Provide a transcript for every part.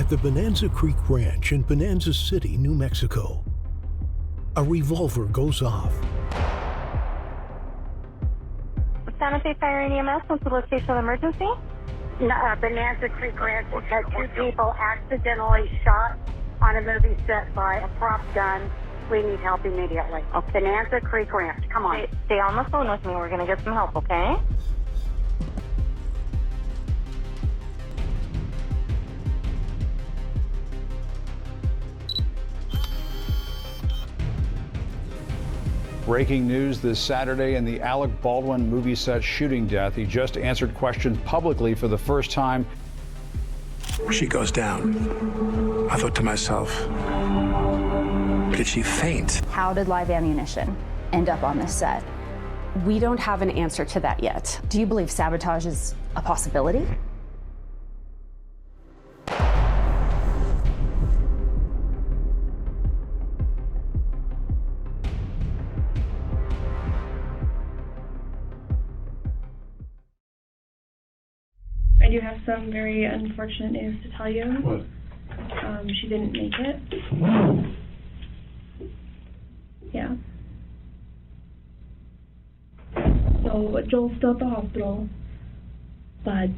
At the Bonanza Creek Ranch in Bonanza City, New Mexico, a revolver goes off. Santa Fe Fire and EMS, what's the location of the emergency? Bonanza Creek Ranch has had 2 people accidentally shot on a movie set by a prop gun. We need help immediately. Okay. Bonanza Creek Ranch, come on. Stay on the phone with me. We're going to get some help, okay? Breaking news this Saturday in the Alec Baldwin movie set shooting death. He just answered questions publicly for the first time. She goes down. I thought to myself, did she faint? How did live ammunition end up on this set? We don't have an answer to that yet. Do you believe sabotage is a possibility? I do have some very unfortunate news to tell you. What? She didn't make it. Yeah. So Joel's still at the hospital, but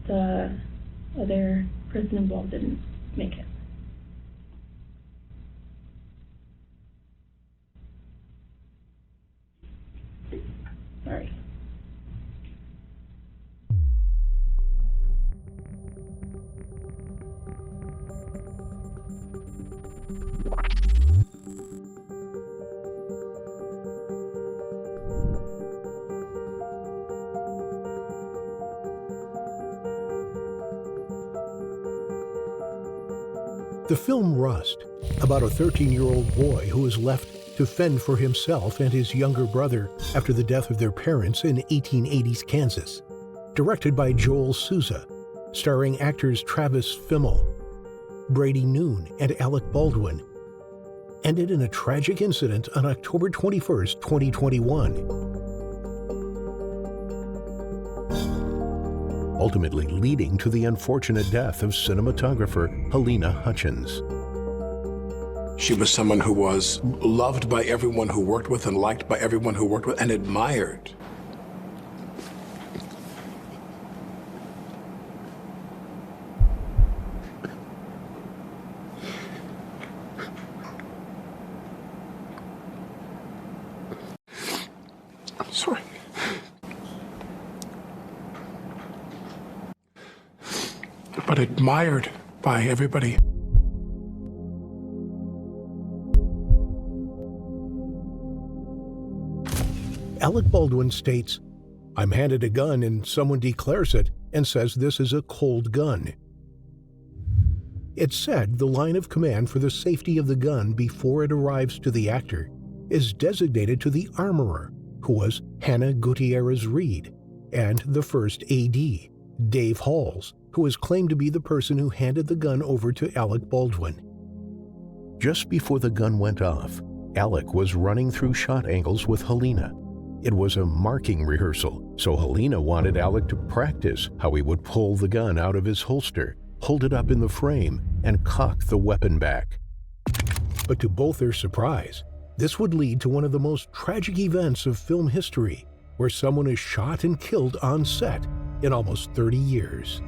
the other person involved didn't make it. Sorry. The film Rust, about a 13-year-old boy who is left to fend for himself and his younger brother after the death of their parents in 1880s Kansas. Directed by Joel Souza, starring actors Travis Fimmel, Brady Noon, and Alec Baldwin, ended in a tragic incident on October 21st, 2021. Ultimately leading to the unfortunate death of cinematographer Halyna Hutchins. She was someone who was loved by everyone who worked with and liked by everyone who worked with and admired. I'm sorry. But admired by everybody. Alec Baldwin states, "I'm handed a gun and someone declares it and says this is a cold gun." It's said the line of command for the safety of the gun before it arrives to the actor is designated to the armorer, who was Hannah Gutierrez Reed, and the first AD, Dave Halls, who is claimed to be the person who handed the gun over to Alec Baldwin. Just before the gun went off, Alec was running through shot angles with Halyna. It was a marking rehearsal, so Halyna wanted Alec to practice how he would pull the gun out of his holster, hold it up in the frame, and cock the weapon back. But to both their surprise, this would lead to one of the most tragic events of film history, where someone is shot and killed on set in almost 30 years.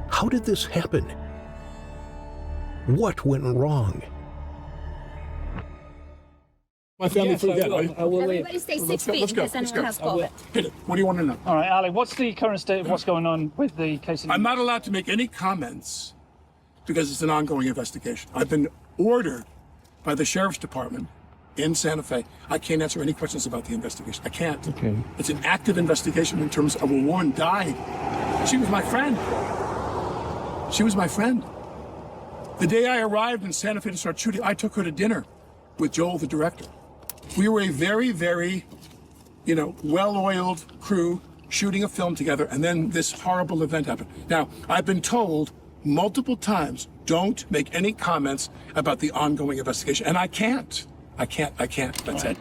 How did this happen? What went wrong? My family forget. I will leave. Everybody stay 6 feet in case anyone has COVID. Hit it. What do you want to know? All right, Alec, what's the current state of what's going on with the case? I'm not allowed to make any comments because it's an ongoing investigation. I've been ordered by the Sheriff's Department in Santa Fe. I can't answer any questions about the investigation. I can't. Okay. It's an active investigation in terms of a woman died. She was my friend. She was my friend. The day I arrived in Santa Fe to start shooting, I took her to dinner with Joel, the director. We were a very, very, well-oiled crew shooting a film together, and then this horrible event happened. Now, I've been told multiple times, don't make any comments about the ongoing investigation, and I can't. I can't. That's it.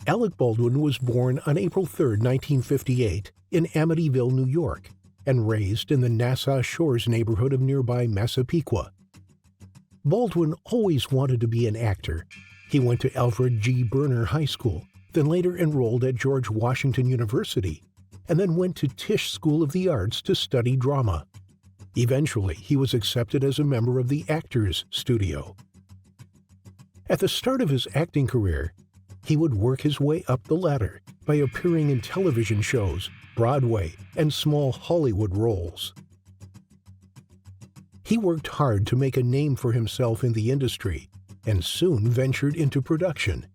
Alec Baldwin was born on April 3, 1958, in Amityville, New York, and raised in the Nassau Shores neighborhood of nearby Massapequa. Baldwin always wanted to be an actor. He went to Alfred G. Burner High School, then later enrolled at George Washington University, and then went to Tisch School of the Arts to study drama. Eventually, he was accepted as a member of the Actors Studio. At the start of his acting career, he would work his way up the ladder by appearing in television shows, Broadway, and small Hollywood roles. He worked hard to make a name for himself in the industry and soon ventured into production.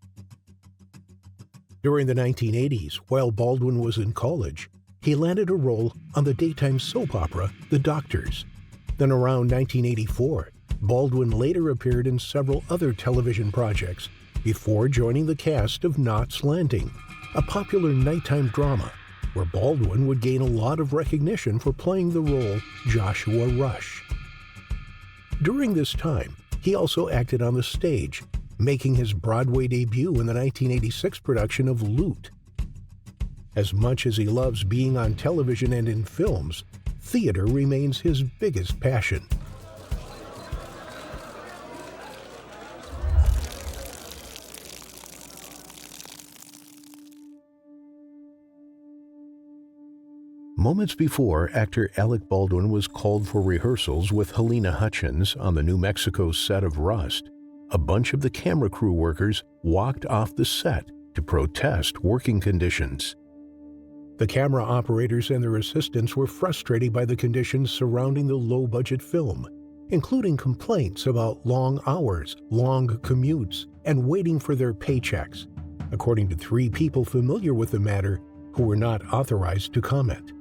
During the 1980s, while Baldwin was in college, he landed a role on the daytime soap opera The Doctors. Then around 1984, Baldwin later appeared in several other television projects before joining the cast of Knots Landing, a popular nighttime drama where Baldwin would gain a lot of recognition for playing the role Joshua Rush. During this time, he also acted on the stage, making his Broadway debut in the 1986 production of Loot. As much as he loves being on television and in films, theater remains his biggest passion. Moments before, actor Alec Baldwin was called for rehearsals with Halyna Hutchins on the New Mexico set of Rust, a bunch of the camera crew workers walked off the set to protest working conditions. The camera operators and their assistants were frustrated by the conditions surrounding the low-budget film, including complaints about long hours, long commutes, and waiting for their paychecks, according to 3 people familiar with the matter who were not authorized to comment.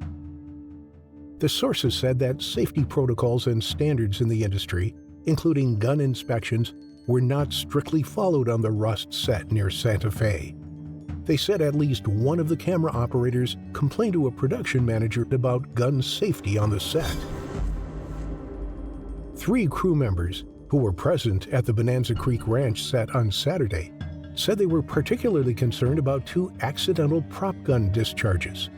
The sources said that safety protocols and standards in the industry, including gun inspections, were not strictly followed on the Rust set near Santa Fe. They said at least one of the camera operators complained to a production manager about gun safety on the set. 3 crew members who were present at the Bonanza Creek Ranch set on Saturday said they were particularly concerned about 2 accidental prop gun discharges.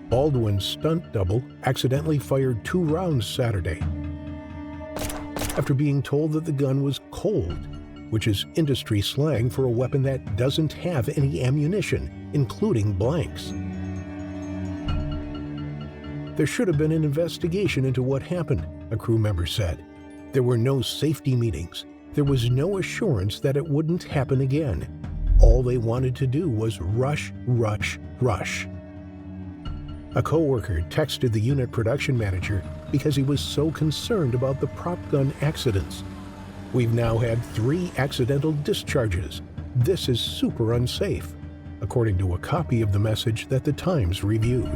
Baldwin's stunt double accidentally fired 2 rounds Saturday after being told that the gun was cold, which is industry slang for a weapon that doesn't have any ammunition, including blanks. There should have been an investigation into what happened, a crew member said. There were no safety meetings. There was no assurance that it wouldn't happen again. All they wanted to do was rush, rush, rush. A coworker texted the unit production manager because he was so concerned about the prop gun accidents. "We've now had 3 accidental discharges. This is super unsafe," according to a copy of the message that the Times reviewed.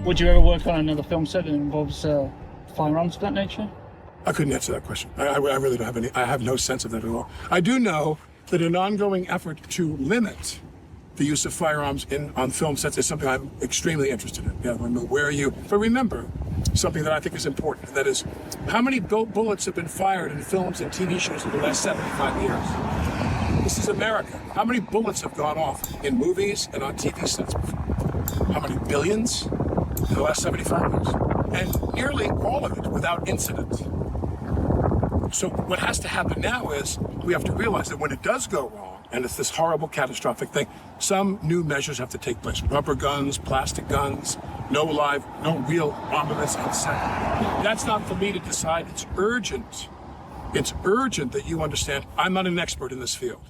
Would you ever work on another film set that involves firearms of that nature? I couldn't answer that question. I really don't have any. I have no sense of that at all. I do know that an ongoing effort to limit the use of firearms on film sets is something I'm extremely interested in. Yeah, where are you? But remember, something that I think is important, and that is, how many bullets have been fired in films and TV shows in the last 75 years? This is America. How many bullets have gone off in movies and on TV sets before? How many billions in the last 75 years? And nearly all of it without incident. So what has to happen now is we have to realize that when it does go wrong, and it's this horrible, catastrophic thing, some new measures have to take place. Rubber guns, plastic guns, no real armaments on set. That's not for me to decide. It's urgent. It's urgent that you understand I'm not an expert in this field.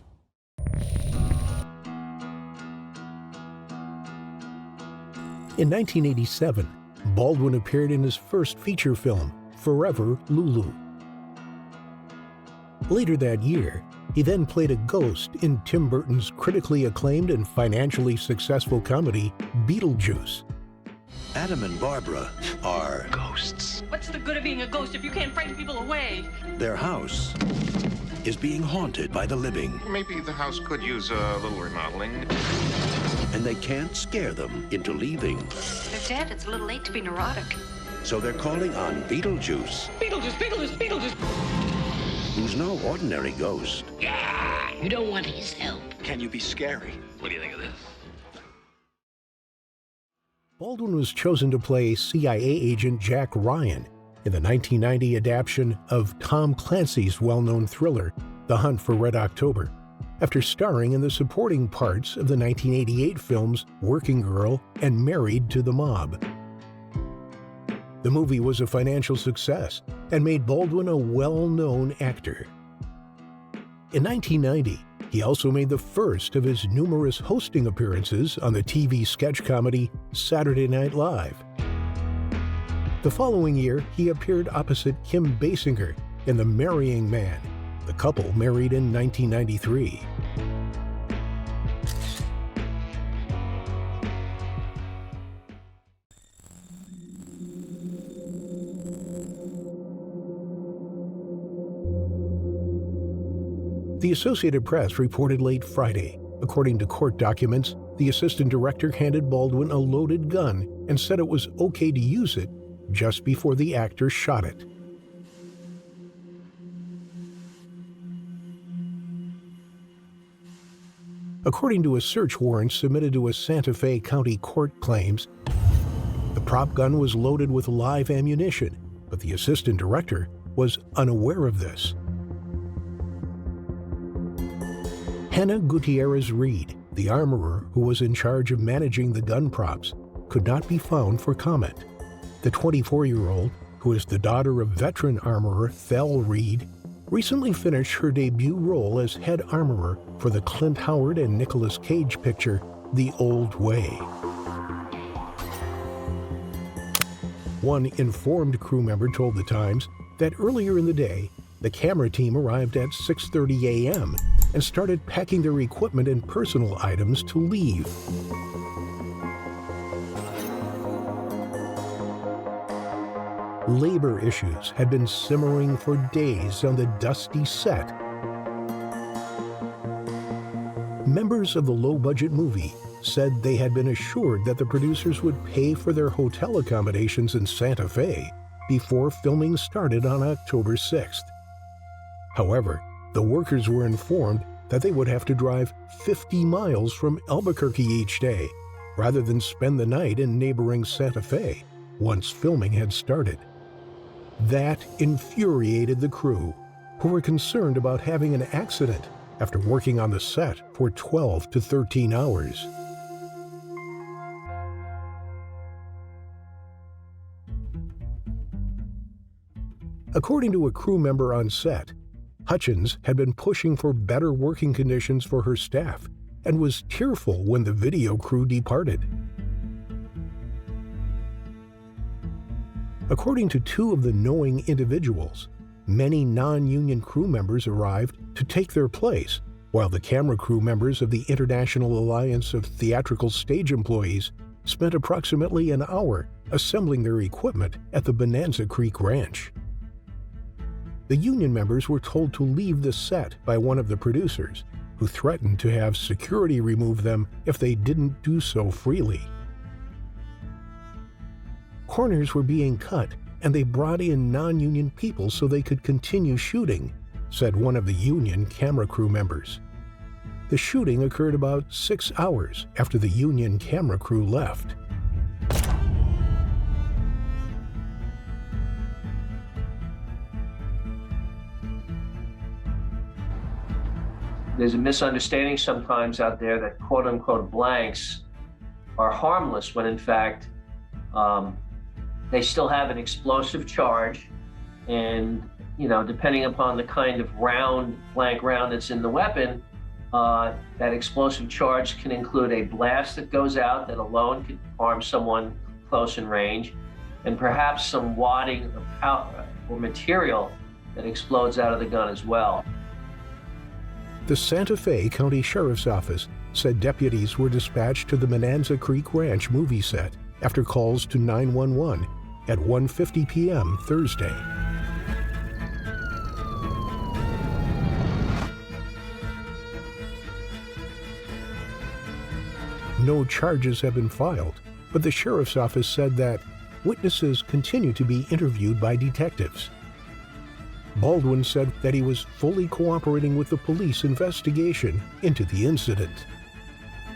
In 1987, Baldwin appeared in his first feature film, Forever Lulu. Later that year, he then played a ghost in Tim Burton's critically acclaimed and financially successful comedy, Beetlejuice. Adam and Barbara are ghosts. What's the good of being a ghost if you can't frighten people away? Their house is being haunted by the living. Maybe the house could use a little remodeling. And they can't scare them into leaving. They're dead. It's a little late to be neurotic. So they're calling on Beetlejuice. Beetlejuice, Beetlejuice, Beetlejuice. who's no ordinary ghost. Yeah, you don't want his help. Can you be scary? What do you think of this? Baldwin was chosen to play CIA agent Jack Ryan in the 1990 adaptation of Tom Clancy's well-known thriller, The Hunt for Red October, after starring in the supporting parts of the 1988 films Working Girl and Married to the Mob. The movie was a financial success and made Baldwin a well-known actor. In 1990, he also made the first of his numerous hosting appearances on the TV sketch comedy Saturday Night Live. The following year, he appeared opposite Kim Basinger in The Marrying Man. The couple married in 1993. The Associated Press reported late Friday. According to court documents, the assistant director handed Baldwin a loaded gun and said it was okay to use it just before the actor shot it. According to a search warrant submitted to a Santa Fe County court claims, the prop gun was loaded with live ammunition, but the assistant director was unaware of this. Hannah Gutierrez Reed, the armorer who was in charge of managing the gun props, could not be found for comment. The 24-year-old, who is the daughter of veteran armorer Thel Reed, recently finished her debut role as head armorer for the Clint Howard and Nicolas Cage picture, The Old Way. One informed crew member told The Times that earlier in the day, the camera team arrived at 6:30 a.m. and started packing their equipment and personal items to leave. Labor issues had been simmering for days on the dusty set. Members of the low-budget movie said they had been assured that the producers would pay for their hotel accommodations in Santa Fe before filming started on October 6th. However, the workers were informed that they would have to drive 50 miles from Albuquerque each day, rather than spend the night in neighboring Santa Fe once filming had started. That infuriated the crew, who were concerned about having an accident after working on the set for 12 to 13 hours. According to a crew member on set, Hutchins had been pushing for better working conditions for her staff and was tearful when the video crew departed. According to two of the knowing individuals, many non-union crew members arrived to take their place, while the camera crew members of the International Alliance of Theatrical Stage Employees spent approximately an hour assembling their equipment at the Bonanza Creek Ranch. The union members were told to leave the set by one of the producers, who threatened to have security remove them if they didn't do so freely. Corners were being cut, and they brought in non-union people so they could continue shooting, said one of the union camera crew members. The shooting occurred about 6 hours after the union camera crew left. There's a misunderstanding sometimes out there that quote-unquote blanks are harmless when in fact they still have an explosive charge, and depending upon the kind of blank round that's in the weapon, that explosive charge can include a blast that goes out that alone could harm someone close in range, and perhaps some wadding of powder or material that explodes out of the gun as well. The Santa Fe County Sheriff's Office said deputies were dispatched to the Bonanza Creek Ranch movie set after calls to 911 at 1:50 p.m. Thursday. No charges have been filed, but the Sheriff's Office said that witnesses continue to be interviewed by detectives. Baldwin said that he was fully cooperating with the police investigation into the incident.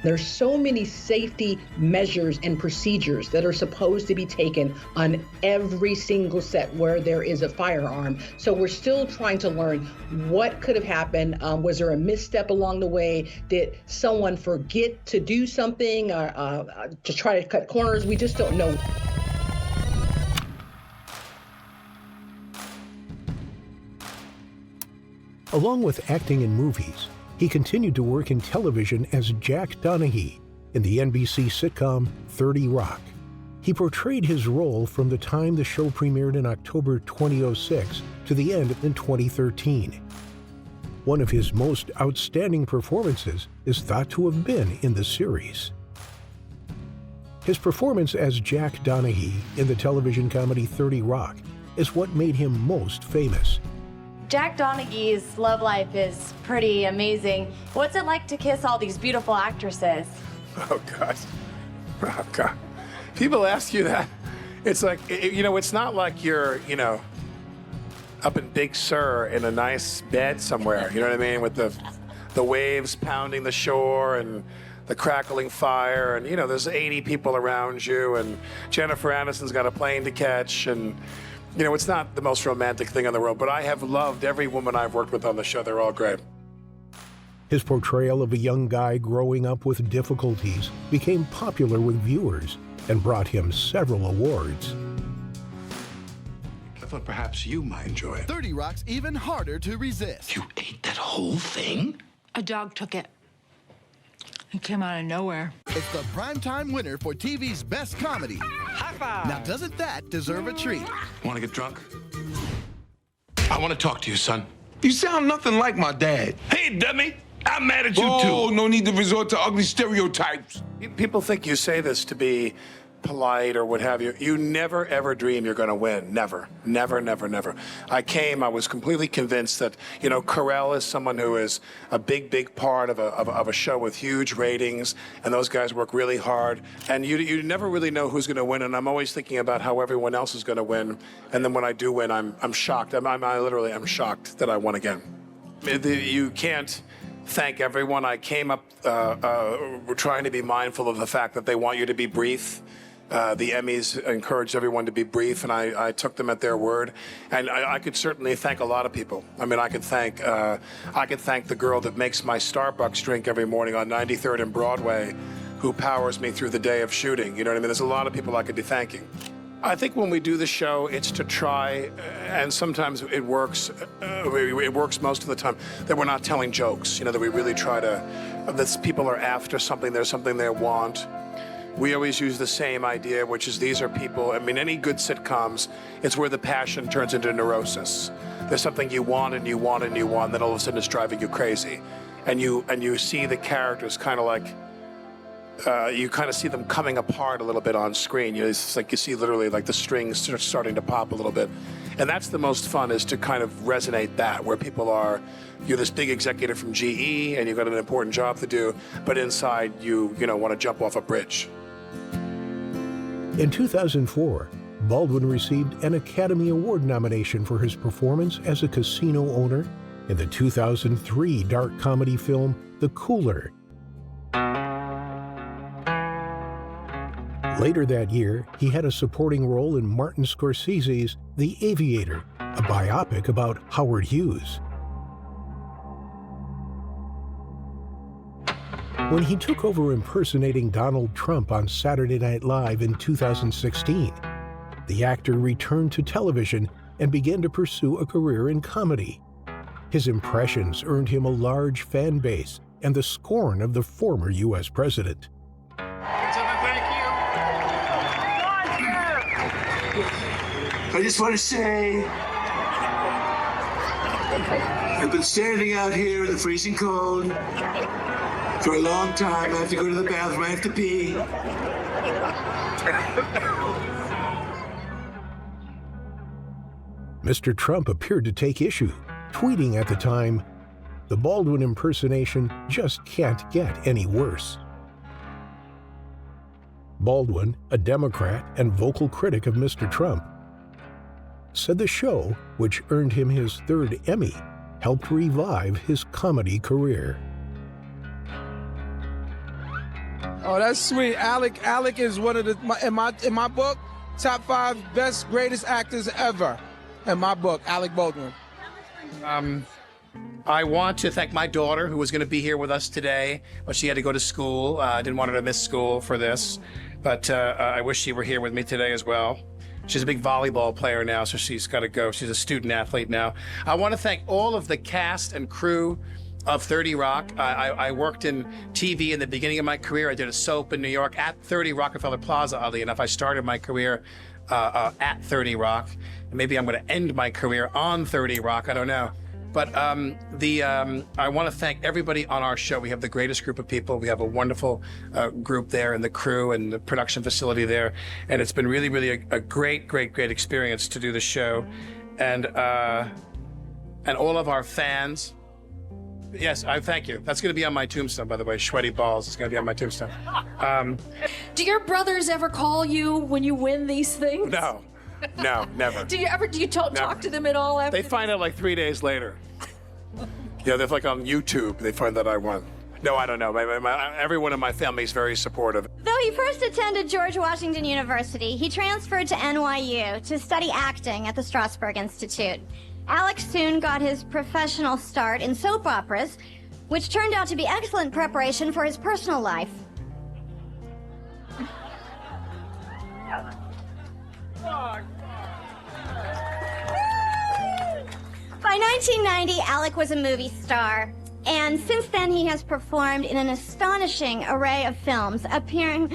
There's so many safety measures and procedures that are supposed to be taken on every single set where there is a firearm. So we're still trying to learn what could have happened. Was there a misstep along the way? Did someone forget to do something to try to cut corners? We just don't know. Along with acting in movies, he continued to work in television as Jack Donaghy in the NBC sitcom 30 Rock. He portrayed his role from the time the show premiered in October 2006 to the end in 2013. One of his most outstanding performances is thought to have been in the series. His performance as Jack Donaghy in the television comedy 30 Rock is what made him most famous. Jack Donaghy's love life is pretty amazing. What's it like to kiss all these beautiful actresses? Oh, God. Oh, God. People ask you that. It's like, it's not like you're, up in Big Sur in a nice bed somewhere, you know what I mean? With the waves pounding the shore and the crackling fire and, there's 80 people around you and Jennifer Aniston's got a plane to catch and, it's not the most romantic thing in the world, but I have loved every woman I've worked with on the show. They're all great. His portrayal of a young guy growing up with difficulties became popular with viewers and brought him several awards. I thought perhaps you might enjoy it. 30 Rock's even harder to resist. You ate that whole thing? A dog took it. It came out of nowhere. It's the primetime winner for TV's best comedy. High five! Now, doesn't that deserve a treat? Want to get drunk? I want to talk to you, son. You sound nothing like my dad. Hey, dummy! I'm mad at you, too. Oh, no need to resort to ugly stereotypes. People think you say this to be polite or what have you. You never, ever dream you're going to win. Never. Never, never, never. I was completely convinced that, Carell is someone who is a big, big part of a show with huge ratings, and those guys work really hard, and you never really know who's going to win, and I'm always thinking about how everyone else is going to win, and then when I do win, I'm shocked. I literally am shocked that I won again. You can't thank everyone. I came up trying to be mindful of the fact that they want you to be brief. The Emmys encouraged everyone to be brief, and I took them at their word. And I could certainly thank a lot of people. I mean, I could thank the girl that makes my Starbucks drink every morning on 93rd and Broadway, who powers me through the day of shooting. You know what I mean? There's a lot of people I could be thanking. I think when we do the show, it's to try, and sometimes it works. It works most of the time that we're not telling jokes. That we really try that people are after something. There's something they want. We always use the same idea, which is these are people, any good sitcoms, it's where the passion turns into neurosis. There's something you want and you want and you want, then all of a sudden it's driving you crazy. And you see the characters kind of like, you kind of see them coming apart a little bit on screen. It's like you see literally like the strings starting to pop a little bit. And that's the most fun, is to kind of resonate that, where people are, you're this big executive from GE and you've got an important job to do, but inside you want to jump off a bridge. In 2004, Baldwin received an Academy Award nomination for his performance as a casino owner in the 2003 dark comedy film The Cooler. Later that year, he had a supporting role in Martin Scorsese's The Aviator, a biopic about Howard Hughes. When he took over impersonating Donald Trump on Saturday Night Live in 2016, the actor returned to television and began to pursue a career in comedy. His impressions earned him a large fan base and the scorn of the former U.S. president. I just want to say, I've been standing out here in the freezing cold for a long time. I have to go to the bathroom. I have to pee. Mr. Trump appeared to take issue, tweeting at the time, "The Baldwin impersonation just can't get any worse." Baldwin, a Democrat and vocal critic of Mr. Trump, said the show, which earned him his third Emmy, helped revive his comedy career. Oh, that's sweet. Alec is one of the in my book, top 5 best, greatest actors ever. In my book, Alec Baldwin. I want to thank my daughter, who was going to be here with us today, but she had to go to school. I didn't want her to miss school for this, but I wish she were here with me today as well. She's a big volleyball player now, so she's got to go. She's a student athlete now. I want to thank all of the cast and crew of 30 Rock. I worked in TV in the beginning of my career. I did a soap in New York at 30 Rockefeller Plaza, oddly enough. I started my career at 30 Rock. Maybe I'm going to end my career on 30 Rock, I don't know. But I want to thank everybody on our show. We have the greatest group of people. We have a wonderful group there, and the crew and the production facility there. And it's been really, really a great, great, great experience to do the show. And all of our fans. Yes, I thank you. That's going to be on my tombstone, by the way. Sweaty balls is going to be on my tombstone. Do your brothers ever call you when you win these things? No, never. Do you talk to them at all after? They find out like 3 days later. Yeah, they're like on YouTube. They find that I won. No, I don't know. Everyone in my family is very supportive. Though he first attended George Washington University, he transferred to NYU to study acting at the Strasberg Institute. Alex soon got his professional start in soap operas, which turned out to be excellent preparation for his personal life. By 1990, Alec was a movie star, and since then he has performed in an astonishing array of films, appearing,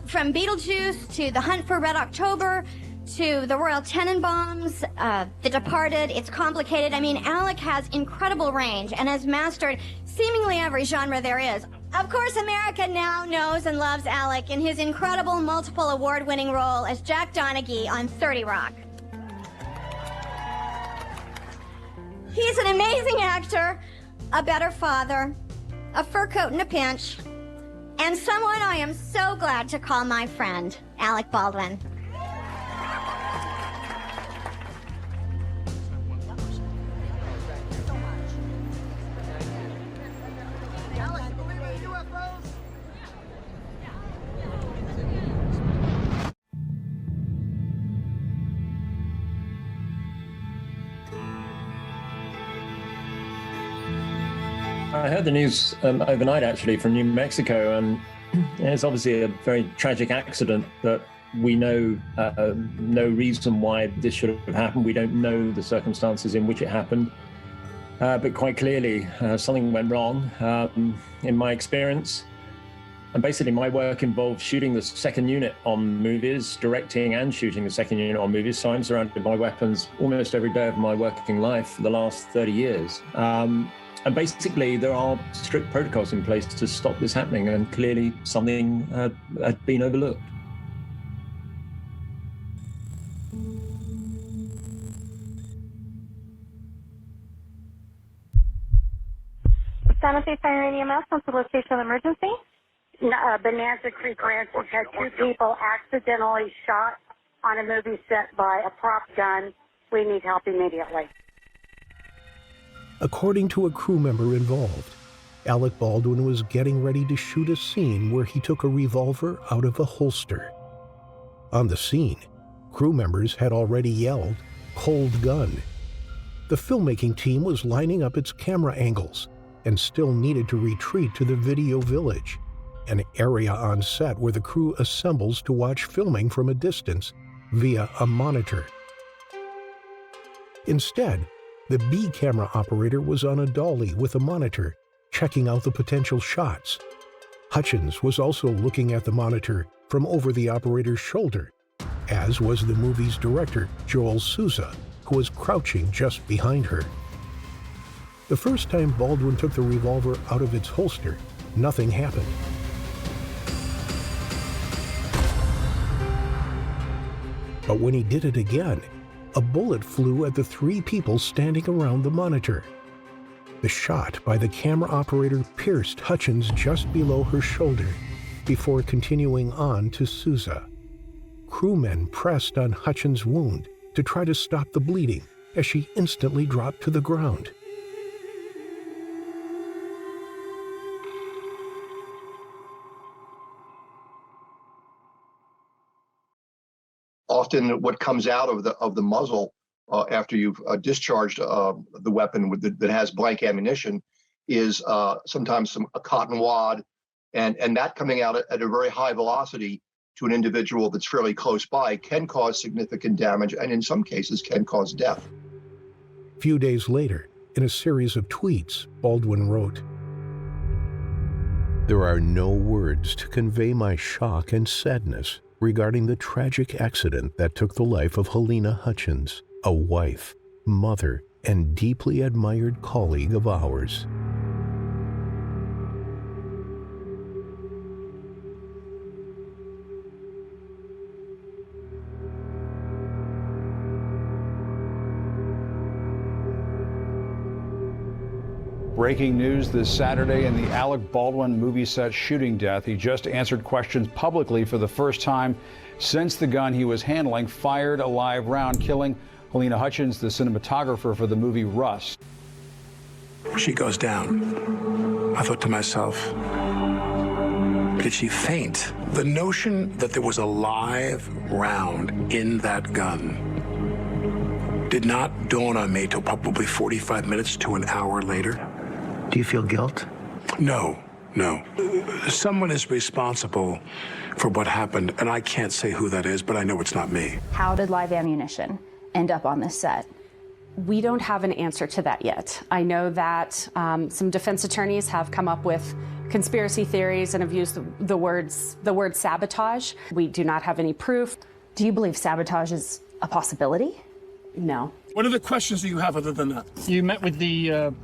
from Beetlejuice to The Hunt for Red October, to The Royal Tenenbaums, The Departed, It's Complicated. I mean, Alec has incredible range and has mastered seemingly every genre there is. Of course, America now knows and loves Alec in his incredible multiple award-winning role as Jack Donaghy on 30 Rock. He's an amazing actor, a better father, a fur coat in a pinch, and someone I am so glad to call my friend, Alec Baldwin. I heard the news overnight, actually, from New Mexico, and it's obviously a very tragic accident, but we know no reason why this should have happened. We don't know the circumstances in which it happened, but quite clearly something went wrong in my experience. And basically my work involved shooting the second unit on movies, directing and shooting the second unit on movies, so I'm surrounded by weapons almost every day of my working life for the last 30 years. And basically, there are strict protocols in place to stop this happening, and clearly something had been overlooked. Santa Fe Fire and EMS, what's the location of the emergency? Bonanza Creek Ranch has had 2 people accidentally shot on a movie set by a prop gun. We need help immediately. According to a crew member involved, Alec Baldwin was getting ready to shoot a scene where he took a revolver out of a holster. On the scene, crew members had already yelled, "Cold gun." The filmmaking team was lining up its camera angles and still needed to retreat to the video village, an area on set where the crew assembles to watch filming from a distance via a monitor. Instead, the B camera operator was on a dolly with a monitor, checking out the potential shots. Hutchins was also looking at the monitor from over the operator's shoulder, as was the movie's director, Joel Souza, who was crouching just behind her. The first time Baldwin took the revolver out of its holster, nothing happened. But when he did it again, a bullet flew at the 3 people standing around the monitor. The shot by the camera operator pierced Hutchins just below her shoulder before continuing on to Souza. Crewmen pressed on Hutchins' wound to try to stop the bleeding as she instantly dropped to the ground. Often what comes out of the muzzle after you've discharged the weapon that has blank ammunition is sometimes a cotton wad, and that coming out at a very high velocity to an individual that's fairly close by can cause significant damage, and in some cases can cause death. A few days later, in a series of tweets, Baldwin wrote, "There are no words to convey my shock and sadness regarding the tragic accident that took the life of Halyna Hutchins, a wife, mother, and deeply admired colleague of ours." Breaking news this Saturday in the Alec Baldwin movie set shooting death. He just answered questions publicly for the first time since the gun he was handling fired a live round, killing Halyna Hutchins, the cinematographer for the movie Rust. She goes down. I thought to myself, did she faint? The notion that there was a live round in that gun did not dawn on me till probably 45 minutes to an hour later. Do you feel guilt? No. Someone is responsible for what happened, and I can't say who that is, but I know it's not me. How did live ammunition end up on this set? We don't have an answer to that yet. I know that some defense attorneys have come up with conspiracy theories and have used the word sabotage. We do not have any proof. Do you believe sabotage is a possibility? No. What other questions do you have other than that? You met with I'm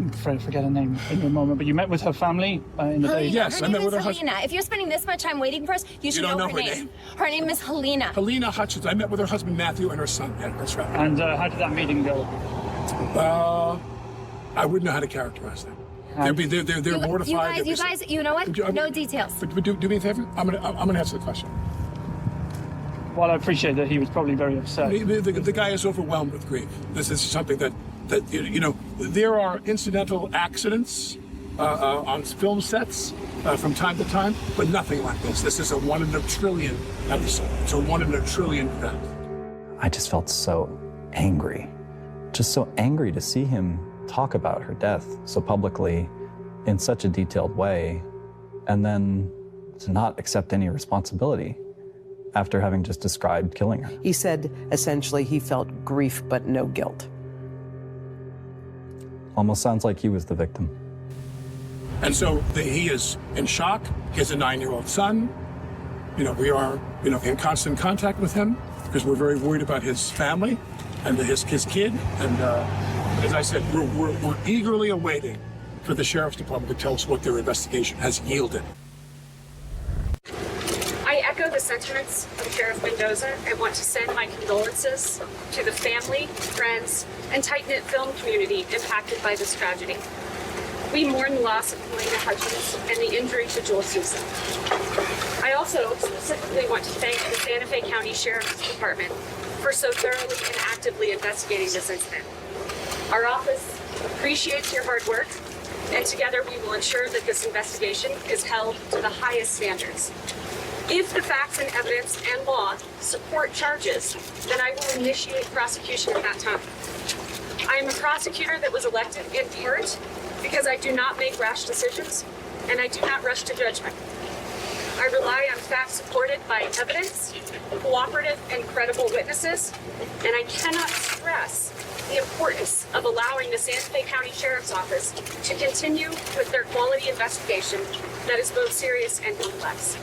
afraid I forget her name in a moment, but you met with her family in the day. Yes, I met with her husband. Halyna. If you're spending this much time waiting for us, you should know her name. Her name is Halyna. Halyna Hutchins. I met with her husband Matthew and her son. Yeah, that's right. And how did that meeting go? I wouldn't know how to characterize them. They're mortified. You guys, you know what? No details. But do me a favor. I'm gonna answer the question. Well, I appreciate that he was probably very upset. The guy is overwhelmed with grief. This is something that there are incidental accidents on film sets from time to time, but nothing like this. This is a 1 in a trillion episode. It's a 1 in a trillion event. I just felt so angry. Just so angry to see him talk about her death so publicly in such a detailed way, and then to not accept any responsibility after having just described killing her. He said, essentially, he felt grief but no guilt. Almost sounds like he was the victim. And so he is in shock. He has a 9-year-old son. We are, in constant contact with him because we're very worried about his family and his kid. And as I said, we're eagerly awaiting for the Sheriff's Department to tell us what their investigation has yielded. I echo the sentiments of Sheriff Mendoza and want to send my condolences to the family, friends, and tight-knit film community impacted by this tragedy. We mourn the loss of Halyna Hutchins and the injury to Joel Sousa. I also specifically want to thank the Santa Fe County Sheriff's Department for so thoroughly and actively investigating this incident. Our office appreciates your hard work, and together we will ensure that this investigation is held to the highest standards. If the facts and evidence and law support charges, then I will initiate prosecution at that time. I am a prosecutor that was elected in part because I do not make rash decisions and I do not rush to judgment. I rely on facts supported by evidence, cooperative and credible witnesses, and I cannot stress the importance of allowing the Santa Fe County Sheriff's Office to continue with their quality investigation that is both serious and complex.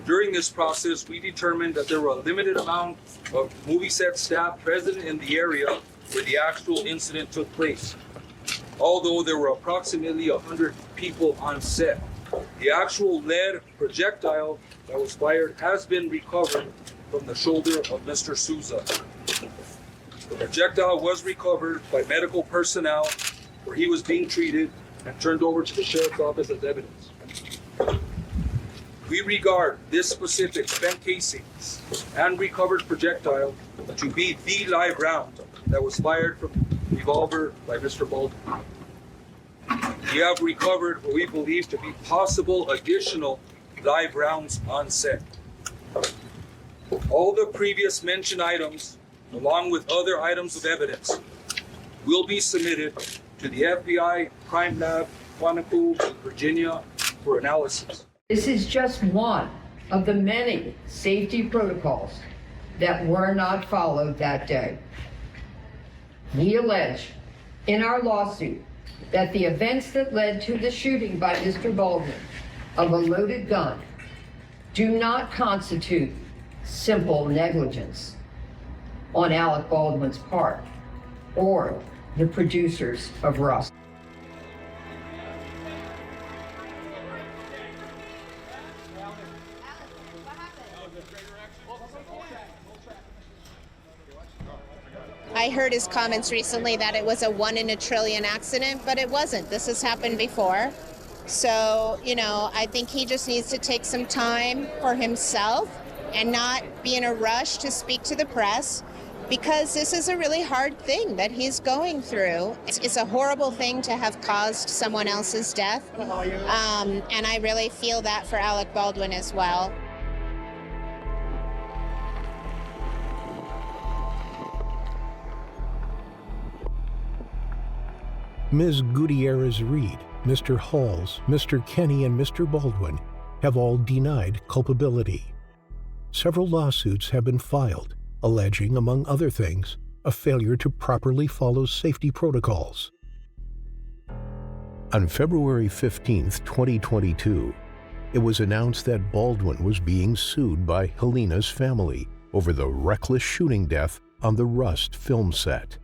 During this process, we determined that there were a limited amount of movie set staff present in the area where the actual incident took place. Although there were approximately 100 people on set, the actual lead projectile that was fired has been recovered from the shoulder of Mr. Sousa. The projectile was recovered by medical personnel where he was being treated and turned over to the Sheriff's Office as evidence. We regard this specific spent casings and recovered projectile to be the live round that was fired from the revolver by Mr. Baldwin. We have recovered what we believe to be possible additional live rounds on set. All the previous mentioned items, along with other items of evidence, will be submitted to the FBI Crime Lab, Quantico, Virginia, for analysis. This is just one of the many safety protocols that were not followed that day. We allege in our lawsuit that the events that led to the shooting by Mr. Baldwin of a loaded gun do not constitute simple negligence on Alec Baldwin's part or the producers of Rust. I heard his comments recently that it was a 1 in a trillion accident, but it wasn't. This has happened before. So, I think he just needs to take some time for himself and not be in a rush to speak to the press, because this is a really hard thing that he's going through. It's a horrible thing to have caused someone else's death. And I really feel that for Alec Baldwin as well. Ms. Gutierrez-Reed, Mr. Halls, Mr. Kenny, and Mr. Baldwin have all denied culpability. Several lawsuits have been filed, alleging, among other things, a failure to properly follow safety protocols. On February 15, 2022, it was announced that Baldwin was being sued by Halyna's family over the reckless shooting death on the Rust film set.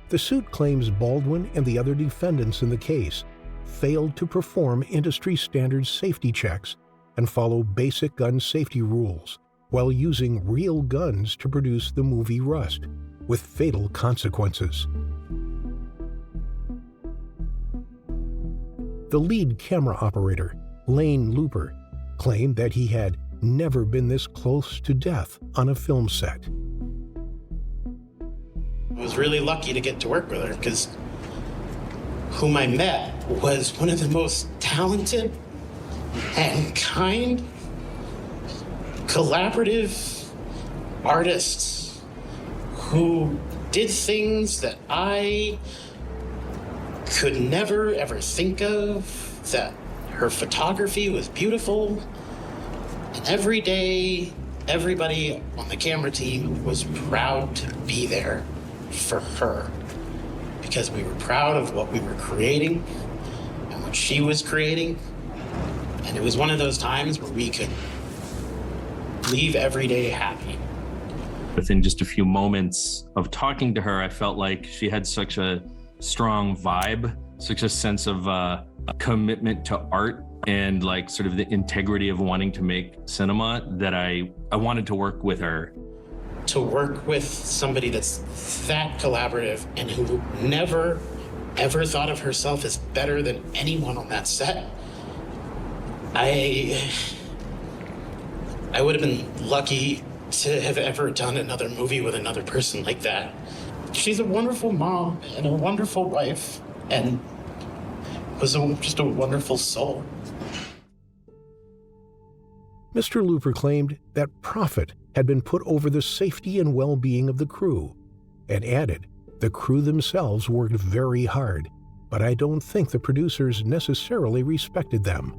The suit claims Baldwin and the other defendants in the case failed to perform industry standard safety checks and follow basic gun safety rules while using real guns to produce the movie Rust, with fatal consequences. The lead camera operator, Lane Looper, claimed that he had never been this close to death on a film set. I was really lucky to get to work with her because whom I met was one of the most talented and kind, collaborative artists who did things that I could never ever think of, that her photography was beautiful, and every day everybody on the camera team was proud to be there for her because we were proud of what we were creating and what she was creating. And it was one of those times where we could leave every day happy. Within just a few moments of talking to her, I felt like she had such a strong vibe, such a sense of commitment to art and like sort of the integrity of wanting to make cinema that I wanted to work with her. To work with somebody that's that collaborative and who never, ever thought of herself as better than anyone on that set, I would have been lucky to have ever done another movie with another person like that. She's a wonderful mom and a wonderful wife and was just a wonderful soul. Mr. Looper claimed that profit had been put over the safety and well-being of the crew, and added the crew themselves worked very hard, but I don't think the producers necessarily respected them.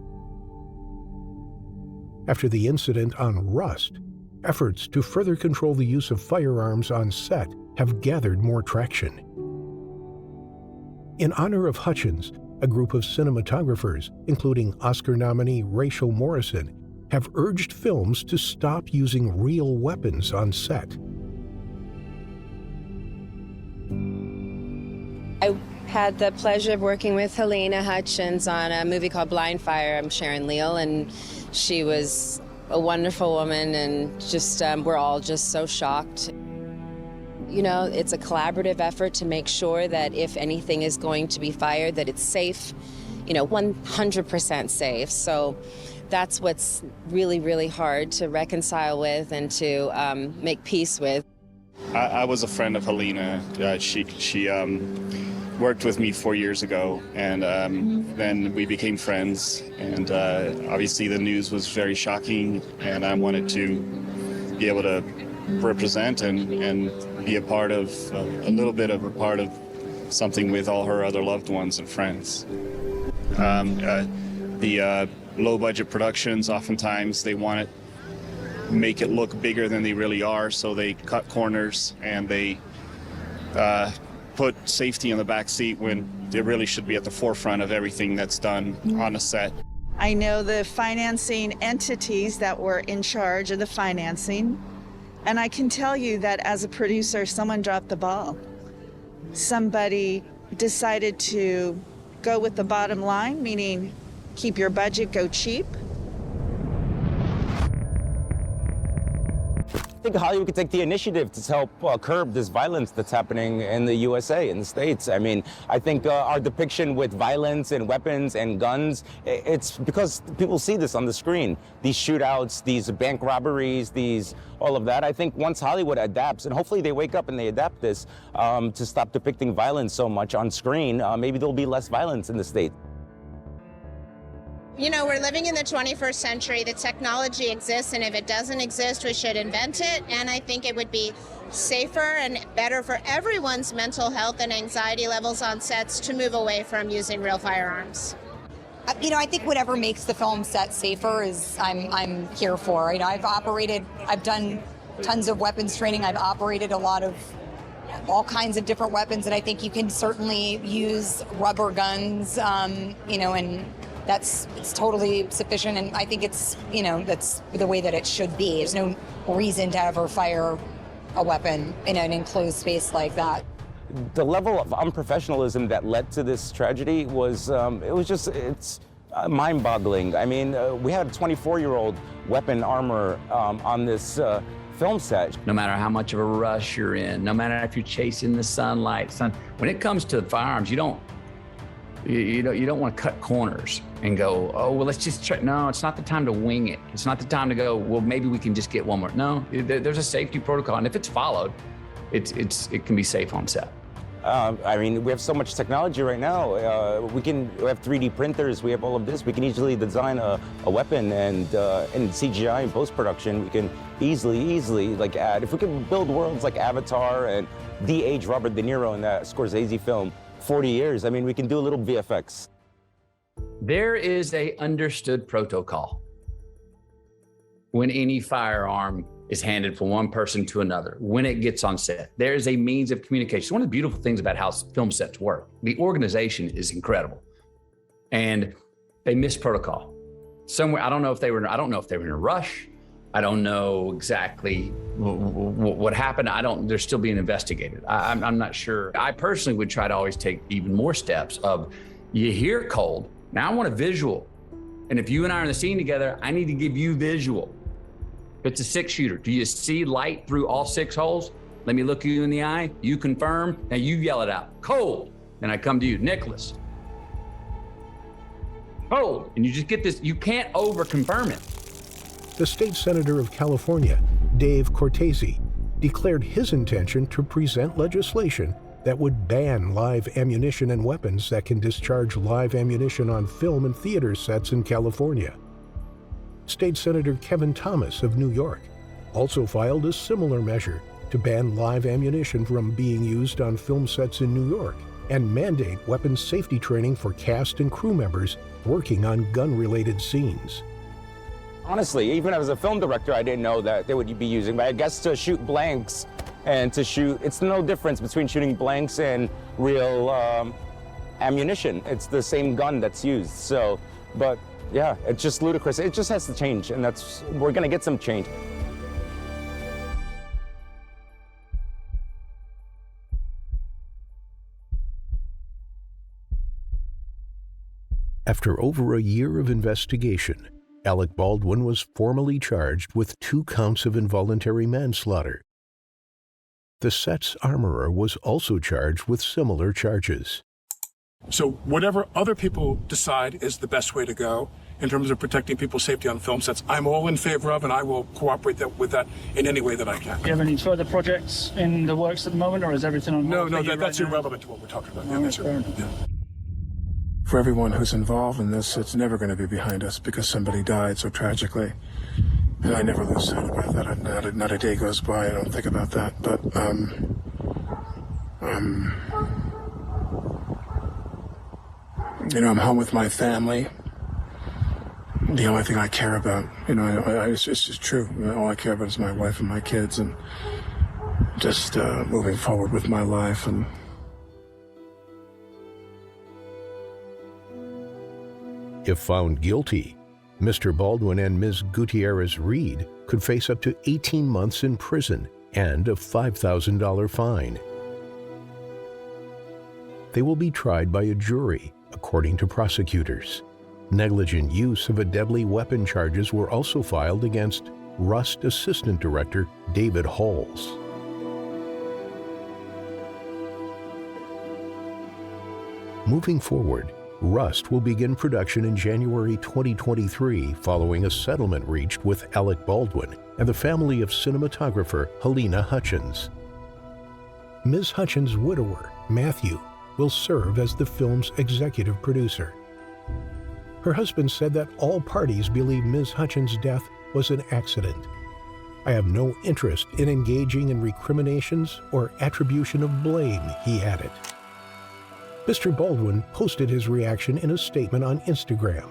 After the incident on Rust, efforts to further control the use of firearms on set have gathered more traction. In honor of Hutchins, a group of cinematographers, including Oscar nominee Rachel Morrison, have urged films to stop using real weapons on set. I had the pleasure of working with Halyna Hutchins on a movie called Blind Fire. I'm Sharon Leal, and she was a wonderful woman, and just we're all just so shocked. You know, it's a collaborative effort to make sure that if anything is going to be fired, that it's safe, 100% safe. So that's what's really, really hard to reconcile with and to make peace with. I was a friend of Halyna. She worked with me 4 years ago, and then we became friends. And obviously the news was very shocking, and I wanted to be able to represent and be a part of, a little bit of a part of something with all her other loved ones and friends. The low-budget productions, oftentimes they want to make it look bigger than they really are, so they cut corners and they put safety in the back seat when it really should be at the forefront of everything that's done on a set. I know the financing entities that were in charge of the financing, and I can tell you that as a producer, someone dropped the ball. Somebody decided to go with the bottom line, meaning keep your budget, go cheap. I think Hollywood could take the initiative to help curb this violence that's happening in the USA, in the States. I mean, I think our depiction with violence and weapons and guns, it's because people see this on the screen. These shootouts, these bank robberies, all of that. I think once Hollywood adapts, and hopefully they wake up and they adapt this to stop depicting violence so much on screen, maybe there'll be less violence in the States. You know, we're living in the 21st century. The technology exists, and if it doesn't exist, we should invent it. And I think it would be safer and better for everyone's mental health and anxiety levels on sets to move away from using real firearms. You know, I think whatever makes the film set safer is I'm here for. You know, I've done tons of weapons training. I've operated a lot of all kinds of different weapons, and I think you can certainly use rubber guns, you know, and it's totally sufficient, and I think it's, you know, that's the way that it should be. There's no reason to ever fire a weapon in an enclosed space like that. The level of unprofessionalism that led to this tragedy was, it's mind-boggling. I mean, we had a 24-year-old weapon armor on this film set. No matter how much of a rush you're in, no matter if you're chasing the sunlight, when it comes to firearms, you don't want to cut corners and go, oh, well, let's just try. No, it's not the time to wing it. It's not the time to go, well, maybe we can just get one more. No, there's a safety protocol, and if it's followed, it can be safe on set. I mean, we have so much technology right now. We have 3D printers. We have all of this. We can easily design a weapon, and in CGI and post-production, we can easily like add. If we can build worlds like Avatar and de-age Robert De Niro in that Scorsese film, 40 years, I mean, we can do a little VFX. There is a understood protocol when any firearm is handed from one person to another, when it gets on set. There is a means of communication. One of the beautiful things about how film sets work, the organization is incredible. And they missed protocol. Somewhere, I don't know if they were in a rush. I don't know exactly what happened. They're still being investigated. I'm not sure. I personally would try to always take even more steps of, you hear cold, now I want a visual. And if you and I are in the scene together, I need to give you visual. If it's a 6-shooter, do you see light through all 6 holes? Let me look you in the eye, you confirm, now you yell it out, cold. Then I come to you, Nicholas. Cold, and you just get this, you can't over-confirm it. The state senator of California, Dave Cortese, declared his intention to present legislation that would ban live ammunition and weapons that can discharge live ammunition on film and theater sets in California. State Senator Kevin Thomas of New York also filed a similar measure to ban live ammunition from being used on film sets in New York and mandate weapons safety training for cast and crew members working on gun-related scenes. Honestly, even as a film director, I didn't know that they would be using, but I guess to shoot blanks and to shoot, it's no difference between shooting blanks and real ammunition. It's the same gun that's used. So, but yeah, it's just ludicrous. It just has to change, and we're gonna get some change. After over a year of investigation, Alec Baldwin was formally charged with 2 counts of involuntary manslaughter. The set's armorer was also charged with similar charges. So whatever other people decide is the best way to go, in terms of protecting people's safety on film sets. I'm all in favor of, and I will cooperate with that in any way that I can. Do you have any further projects in the works at the moment, or is everything on hold? No, that's irrelevant to what we're talking about. That's irrelevant. Yeah. For everyone who's involved in this, it's never going to be behind us because somebody died so tragically. And I never lose sight about that. Not a day goes by I don't think about that. But you know, I'm home with my family. The only thing I care about, you know, it's just true. All I care about is my wife and my kids, and just moving forward with my life. And if found guilty, Mr. Baldwin and Ms. Gutierrez-Reed could face up to 18 months in prison and a $5,000 fine. They will be tried by a jury, according to prosecutors. Negligent use of a deadly weapon charges were also filed against Rust Assistant Director David Halls. Moving forward, Rust will begin production in January 2023 following a settlement reached with Alec Baldwin and the family of cinematographer Halyna Hutchins. Ms. Hutchins' widower, Matthew, will serve as the film's executive producer. Her husband said that all parties believe Ms. Hutchins' death was an accident. I have no interest in engaging in recriminations or attribution of blame, he added. Mr. Baldwin posted his reaction in a statement on Instagram.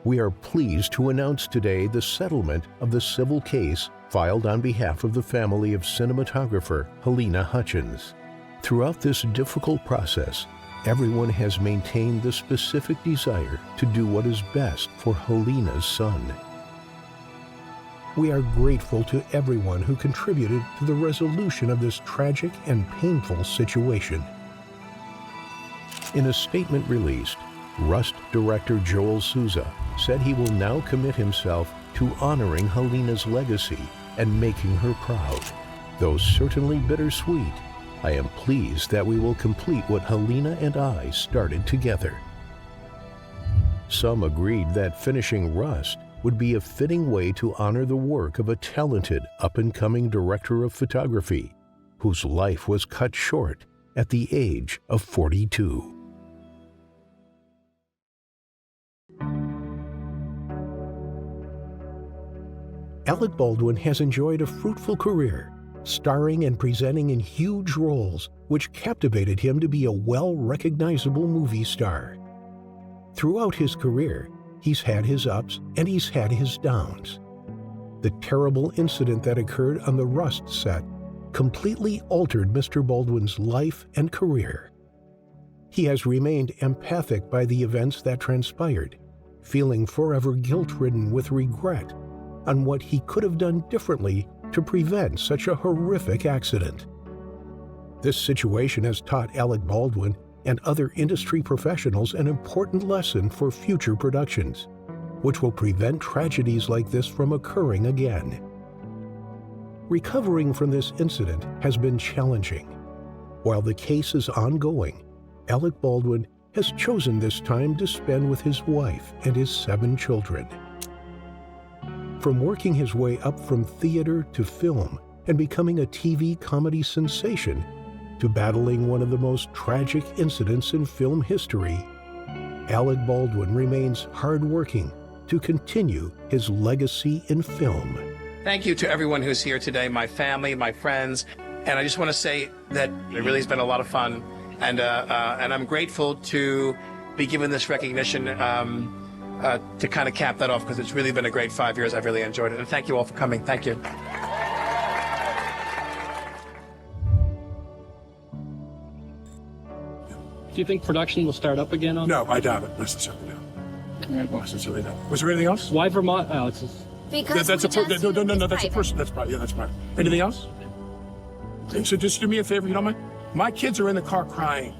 We are pleased to announce today the settlement of the civil case filed on behalf of the family of cinematographer Halyna Hutchins. Throughout this difficult process, everyone has maintained the specific desire to do what is best for Halyna's son. We are grateful to everyone who contributed to the resolution of this tragic and painful situation. In a statement released, Rust director Joel Souza said he will now commit himself to honoring Halyna's legacy and making her proud. Though certainly bittersweet, I am pleased that we will complete what Halyna and I started together. Some agreed that finishing Rust would be a fitting way to honor the work of a talented up-and-coming director of photography, whose life was cut short at the age of 42. Alec Baldwin has enjoyed a fruitful career, starring and presenting in huge roles which captivated him to be a well-recognizable movie star. Throughout his career, he's had his ups and he's had his downs. The terrible incident that occurred on the Rust set completely altered Mr. Baldwin's life and career. He has remained empathic by the events that transpired, feeling forever guilt-ridden with regret on what he could have done differently to prevent such a horrific accident. This situation has taught Alec Baldwin and other industry professionals an important lesson for future productions, which will prevent tragedies like this from occurring again. Recovering from this incident has been challenging. While the case is ongoing, Alec Baldwin has chosen this time to spend with his wife and his 7 children. From working his way up from theater to film and becoming a TV comedy sensation, to battling one of the most tragic incidents in film history, Alec Baldwin remains hardworking to continue his legacy in film. Thank you to everyone who's here today, my family, my friends, and I just want to say that it really has been a lot of fun, and I'm grateful to be given this recognition to kind of cap that off, because it's really been a great 5 years. I've really enjoyed it, and thank you all for coming. Thank you. Do you think production will start up again on? No, I doubt it. Necessarily no. Necessarily no. Was there anything else? Why Vermont? Oh, it's just... Because that's a no. That's a person. That's private. Yeah, that's private. Anything else? Okay, so just do me a favor, you don't mind? My kids are in the car crying.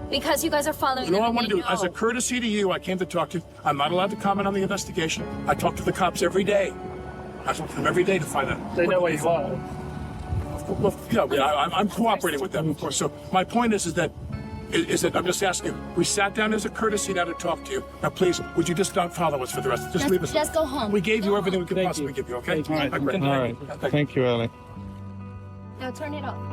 Because you guys are following. You know what I want to do? As a courtesy to you, I came to talk to you. I'm not allowed to comment on the investigation. I talk to the cops every day. I talk to them every day to find out. They know where you are. Well, yeah, I'm cooperating with them, of course. So my point is that is that I'm just asking you. We sat down as a courtesy now to talk to you. Now, please, would you just not follow us for the rest? Just leave us. Just go home. We gave you everything we could possibly give you, okay? All right. Great. All right. Thank you, Alec. Now turn it off.